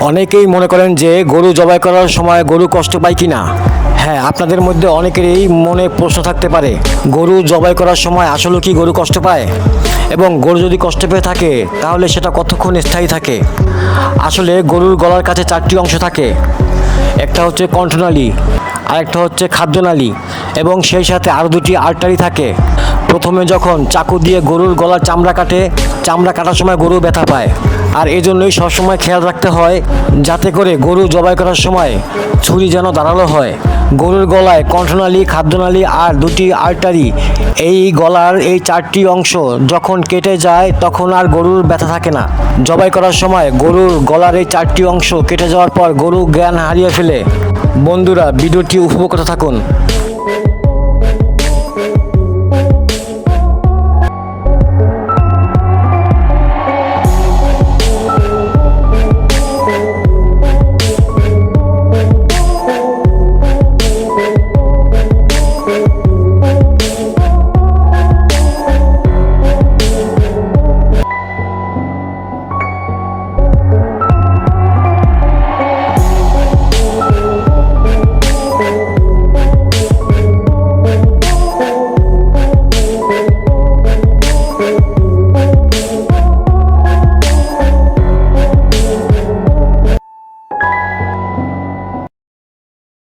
অনেকেই মনে করেন যে গরু জবাই করার সময় গরু কষ্ট পায় কিনা। হ্যাঁ, আপনাদের মধ্যে অনেকেরই মনে প্রশ্ন থাকতে পারে, গরু জবাই করার সময় আসলে কি গরু কষ্ট পায়, এবং গরু যদি কষ্ট পেয়ে থাকে তাহলে সেটা কতক্ষণ স্থায়ী থাকে। আসলে গরুর গলার কাছে 4টি অংশ থাকে। একটা হচ্ছে কণ্ঠনালী, আরেকটা হচ্ছে খাদ্যনালী, এবং সেই সাথে আরও 2টি আর্টারি থাকে। প্রথমে যখন চাকু দিয়ে গরুর গলার চামড়া কাটে, চামড়া কাটার সময় গরু ব্যথা পায়। আর এই জন্যই সবসময় খেয়াল রাখতে হয় যাতে করে গরু জবাই করার সময় ছুরি যেন ধারালো হয়। গরুর গলায় কণ্ঠনালী, খাদ্যনালী আর 2টি আর্টারি, এই গলার এই 4টি অংশ যখন কেটে যায় তখন আর গরুর ব্যথা থাকে না। জবাই করার সময় গরুর গলার এই 4টি অংশ কেটে যাওয়ার পর গরু জ্ঞান হারিয়ে ফেলে। বন্ধুরা, ভিডিওটি উপভোগ করতে থাকুন।